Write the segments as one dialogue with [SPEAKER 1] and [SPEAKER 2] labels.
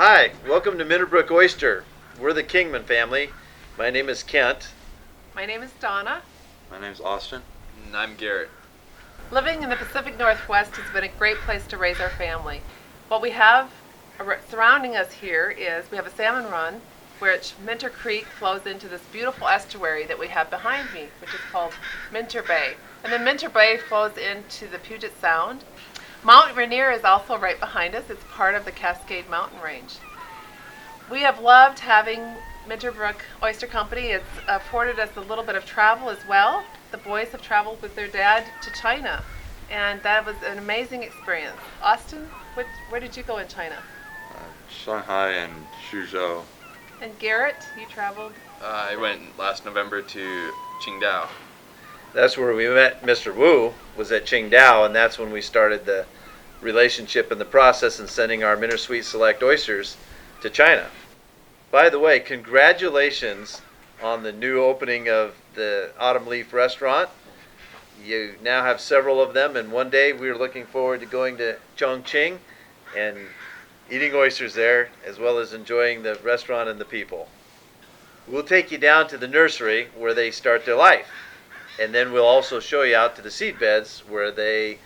[SPEAKER 1] Hi, welcome to Minterbrook Oyster. We're the Kingman family. My name is Kent.
[SPEAKER 2] My name is Donna.
[SPEAKER 3] My name's Austin.
[SPEAKER 4] And I'm Garrett.
[SPEAKER 2] Living in the Pacific Northwest has been a great place to raise our family. What we have surrounding us here is we have a salmon run, which Minter Creek flows into this beautiful estuary that we have behind me, which is called Minter Bay. And then Minter Bay flows into the Puget Sound. Mount Rainier is also right behind us. It's part of the Cascade Mountain Range. We have loved having Minterbrook Oyster Company. It's afforded us a little bit of travel as well. The boys have traveled with their dad to China, and that was an amazing experience. Austin, where did you go in China?
[SPEAKER 3] Shanghai and Suzhou.
[SPEAKER 2] And Garrett, you traveled?
[SPEAKER 4] I went last November to Qingdao.
[SPEAKER 1] That's where we met Mr. Wu, was at Qingdao, and that's when we started the relationship and the process in sending our Mintersweet Select oysters to China. By the way, congratulations on the new opening of the Autumn Leaf restaurant. You now have several of them, and one day we're looking forward to going to Chongqing and eating oysters there, as well as enjoying the restaurant and the people. We'll take you down to the nursery where they start their life. And then we'll also show you out to the seed beds where they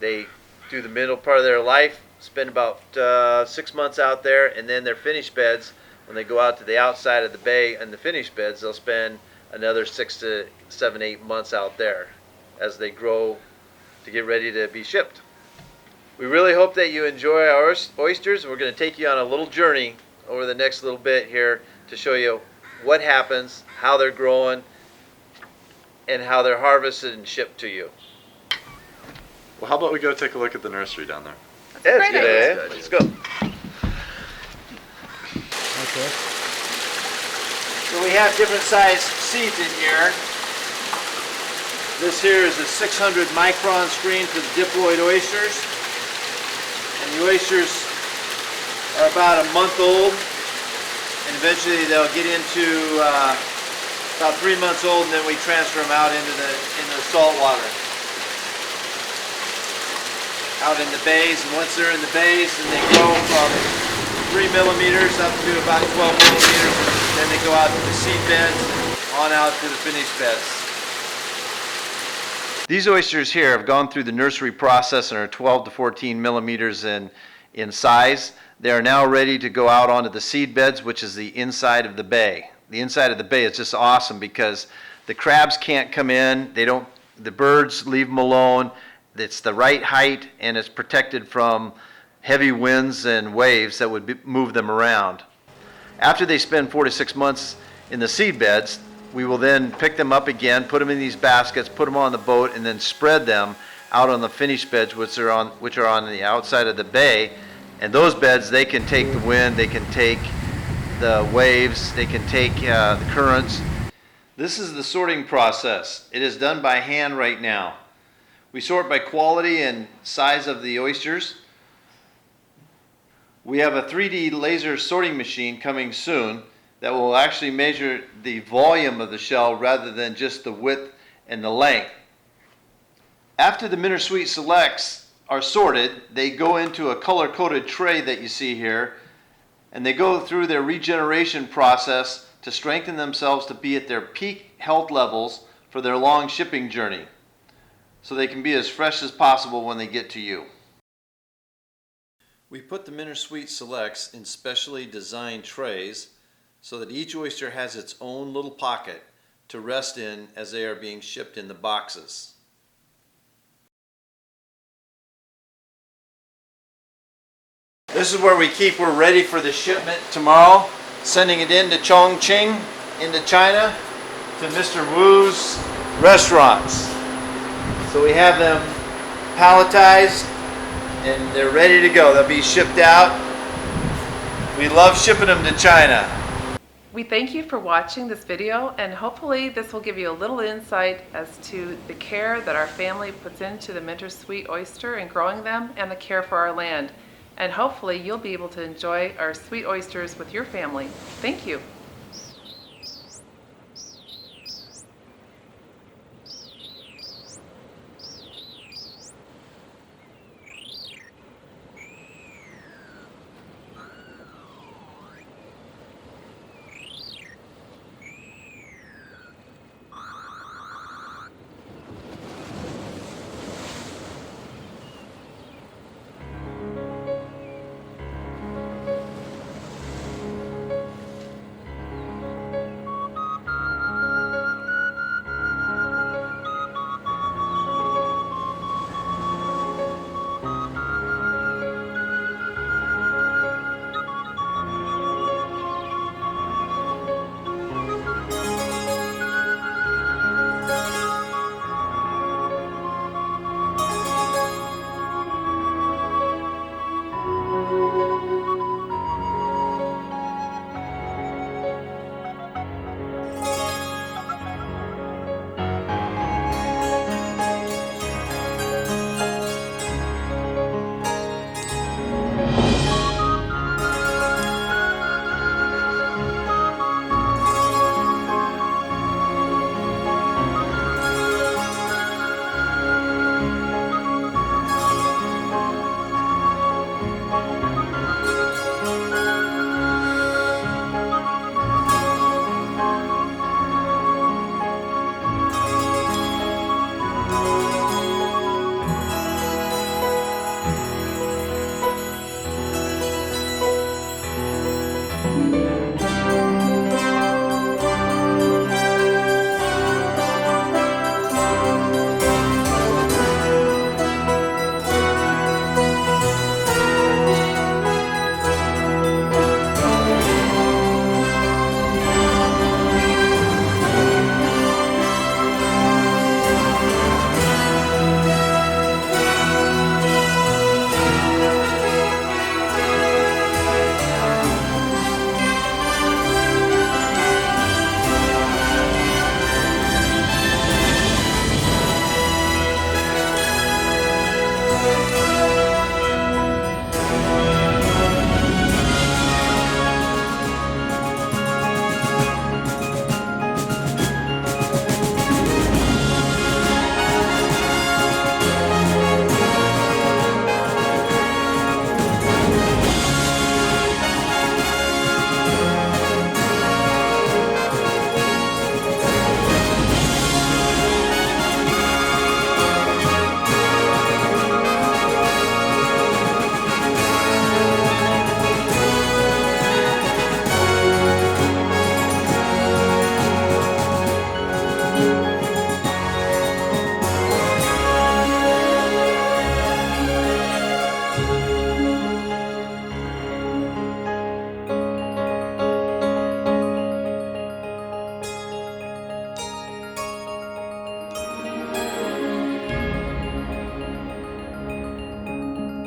[SPEAKER 1] do the middle part of their life, spend about 6 months out there, and then their finished beds, when they go out to the outside of the bay and the finished beds, they'll spend another 6 to 7, 8 months out there as they grow to get ready to be shipped. We really hope that you enjoy our oysters. We're going to take you on a little journey over the next little bit here to show you what happens, how they're growing, and how they're harvested and shipped to you.
[SPEAKER 3] Well, how about we go take a look at the nursery down there?
[SPEAKER 1] Yeah, it's a good idea. Let's go.
[SPEAKER 5] Okay.
[SPEAKER 1] So we have different size seeds in here. This here is a 600 micron screen for the diploid oysters. And the oysters are about a month old. And eventually they'll get into about 3 months old, and then we transfer them out into the salt water, out in the bays. And once they're in the bays, then they grow from 3 millimeters up to about 12 millimeters. And then they go out to the seed beds and on out to the finished beds. These oysters here have gone through the nursery process and are 12 to 14 millimeters in size. They are now ready to go out onto the seed beds, which is the inside of the bay. The inside of the bay is just awesome because the crabs can't come in. The birds leave them alone. It's the right height, and it's protected from heavy winds and waves that would move them around. After they spend 4 to 6 months in the seed beds, we will then pick them up again, put them in these baskets, put them on the boat, and then spread them out on the finished beds, which are on the outside of the bay. And those beds, they can take the wind, they can take the waves, they can take the currents. This is the sorting process. It is done by hand right now. We sort by quality and size of the oysters. We have a 3D laser sorting machine coming soon that will actually measure the volume of the shell rather than just the width and the length. After the Mintersweet Selects are sorted, they go into a color-coded tray that you see here, and they go through their regeneration process to strengthen themselves to be at their peak health levels for their long shipping journey, so they can be as fresh as possible when they get to you. We put the Mintersweet Selects in specially designed trays so that each oyster has its own little pocket to rest in as they are being shipped in the boxes. This is where we're ready for the shipment tomorrow, sending it into Chongqing, into China, to Mr. Wu's restaurants. So we have them palletized and they're ready to go. They'll be shipped out. We love shipping them to China.
[SPEAKER 2] We thank you for watching this video, and hopefully this will give you a little insight as to the care that our family puts into the Mintersweet oyster and growing them, and the care for our land. And hopefully you'll be able to enjoy our sweet oysters with your family. Thank you.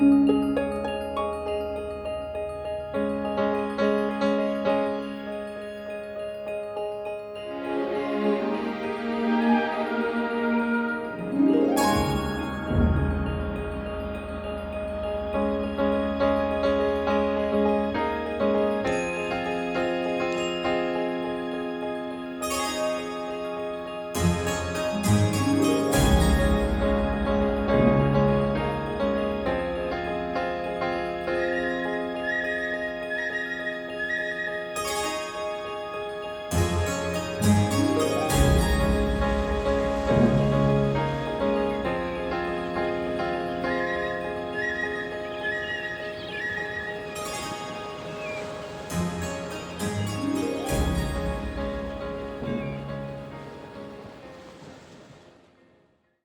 [SPEAKER 2] you.